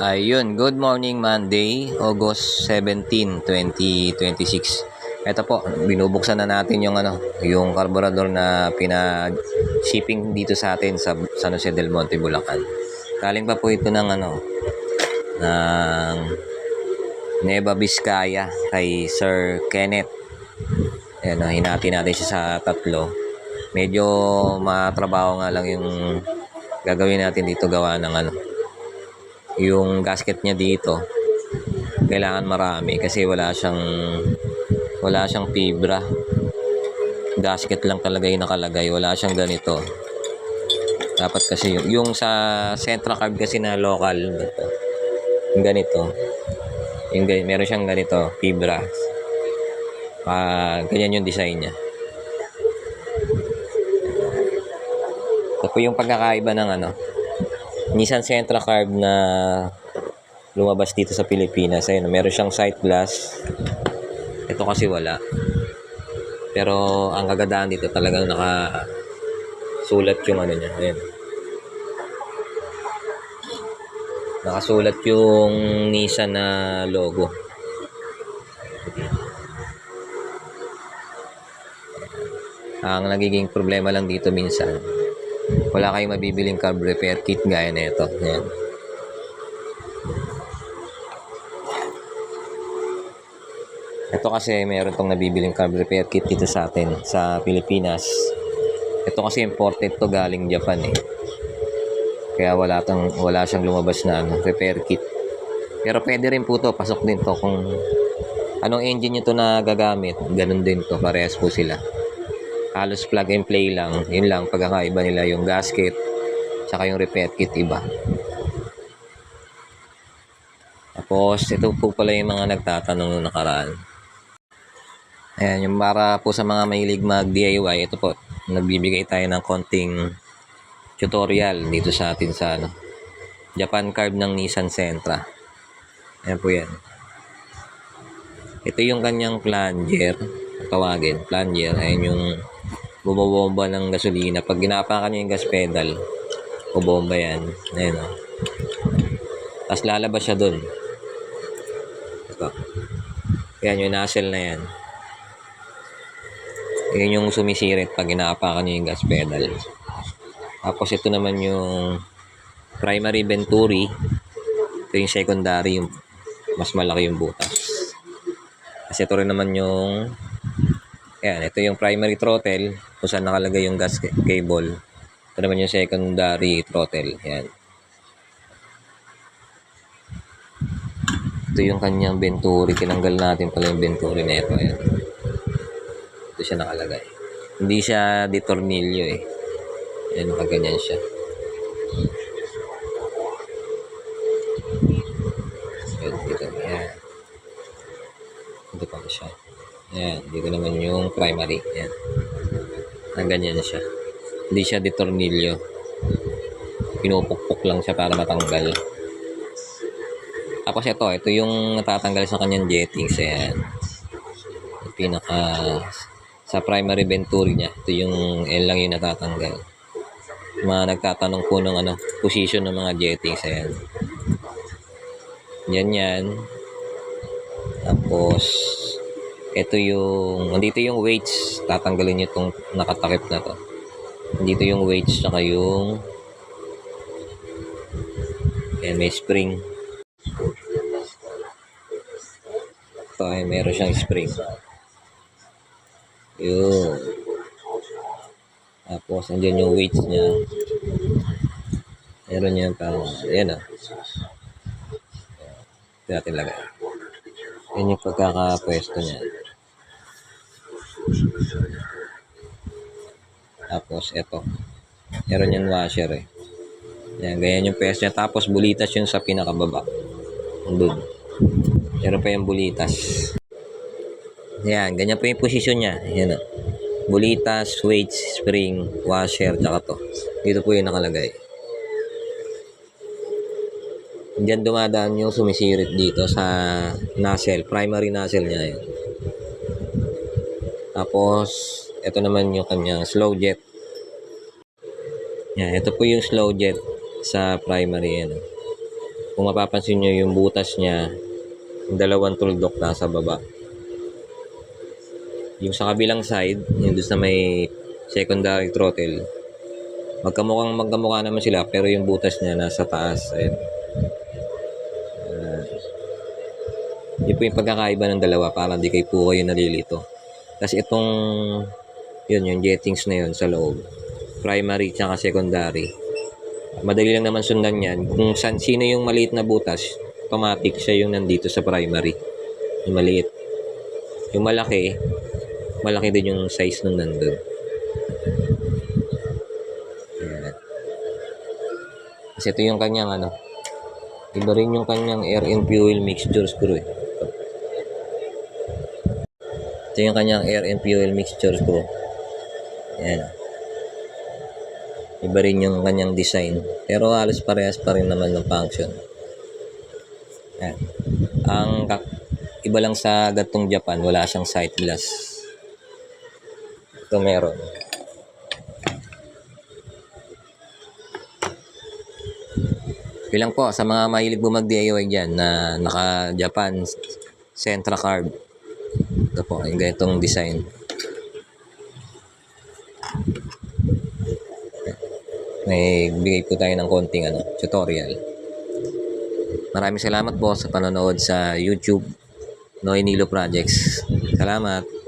Ayun, good morning Monday, August 17, 2026. Ito po, binubuksan na natin yung carburetor na pina-shipping dito sa atin sa San Jose del Monte, Bulacan. Galing pa po ito ng Nueva Vizcaya kay Sir Kenneth. Ayan, hinati natin siya sa tatlo. Medyo matrabaho nga lang yung gagawin natin dito, gawa ng yung gasket niya dito. Kailangan marami kasi wala siyang fibra. Gasket lang talaga yung nakalagay, wala siyang ganito. Dapat kasi yung sa Centra Carb kasi na local, yung ganito, meron siyang ganito, fibra. Ganyan yung design niya. Ito po yung pagkakaiba ng Nissan Sentra Carb na lumabas dito sa Pilipinas. Ayun, meron siyang sight glass. Ito kasi wala. Pero ang kagandahan dito, talagang nakasulat yung niya. Ayun. Nakasulat yung Nissan na logo. Ang nagiging problema lang dito minsan, wala kayong mabibiling carb repair kit gaya na ito. Ayan. Ito kasi meron tong nabibiling carb repair kit dito sa atin sa Pilipinas. Ito kasi imported to galing Japan Kaya wala siyang lumabas na repair kit. Pero pwede rin po to, pasok din to kung anong engine nyo to na gagamit. Ganun din to, parehas po sila. Halos plug and play lang. Yun lang pagkakaiba nila, yung gasket saka yung repair kit iba. Tapos ito po pala yung mga nagtatanong nung nakaraan. Ayan, yung para po sa mga mahilig mag DIY, ito po, nagbibigay tayo ng konting tutorial dito sa atin sa Japan Carb ng Nissan Sentra. Ayan po yan. Ito yung kanyang plunger, tawagin plunger. Ayan yung bumabomba ng gasolina. Pag ginapakan nyo yung gas pedal, bumabomba yan. Ayan o. Tapos lalabas siya dun. Ito. Ayan yung nozzle na yan. Ayan yung sumisirit pag ginapakan nyo yung gas pedal. Tapos ito naman yung primary venturi. Ito yung secondary, yung mas malaki yung butas. Kasi ito rin naman yung ito yung primary throttle kung saan nakalagay yung gas cable. Ito naman yung secondary throttle. Ayan. Ito yung kanyang venturi. Tinanggal natin pala yung venturi na ito. Ayan. Ito siya nakalagay. Hindi siya ditornilyo Ayan, nakaganyan siya. Ayan. Ito pa siya. Ayan, dito naman yung primary. Ayan. Ganyan siya. Hindi siya ditornilyo. Pinupukpok lang siya para matanggal. Tapos ito yung natatanggal sa kanyang jettings. Ayan. Sa primary venturi niya, ito yung L lang yung natatanggal. Mga nagtatanong po ng position ng mga jettings. Ayan. Yan. Tapos ito nandito yung weights, tatanggalin nyo itong nakatakip na to. Nandito yung weights, saka yung may spring. Ito meron siyang spring. Yun. Tapos andyan yung weights niya. Meron yan parang, ayan ito natin lagay. Yan yung pagkakapwesto niya. Tapos ito, meron yung washer Yan, ganyan yung pwesto niya. Tapos bulitas yun sa pinakababa. Doon. Meron pa yung bulitas. Yan, ganyan po yung position niya. Yan bulitas, weights, spring, washer, tsaka to. Dito po yung nakalagay. Diyan dumadaan yung sumisirit dito sa nozzle, primary nozzle niya Tapos ito naman yung kanyang slow jet. Yan, ito po yung slow jet sa primary. Yan. Kung mapapansin nyo yung butas niya, yung dalawang tuldok nasa baba. Yung sa kabilang side, yung doon sa may secondary throttle, magkamukha naman sila pero yung butas niya nasa taas. Ayan. Yun po yung pagkakaiba ng dalawa para di kayo po kayo nalilito. Tapos itong yung jettings na yun sa loob, primary tsaka secondary, madali lang naman sundan yan. Kung sino yung maliit na butas, automatic siya yung nandito sa primary, yung maliit. Yung malaki din yung size nung nandun. Ayan. Kasi ito yung kanyang iba rin yung kanyang air and fuel mixture screw eh. Ito yung kanyang air and fuel mixture screw. Ayan. Iba rin yung kanyang design. Pero halos parehas pa rin naman ng function. Ayan. Iba lang sa gatong Japan, wala siyang sight glass. Ito meron. Bilang po sa mga mahilig po mag-DIY dyan na naka-Japan Sentra carb. Ito po, yung ganitong design. May bigay po tayo ng konting tutorial. Maraming salamat po sa panonood sa YouTube Noy Nilo Projects. Salamat.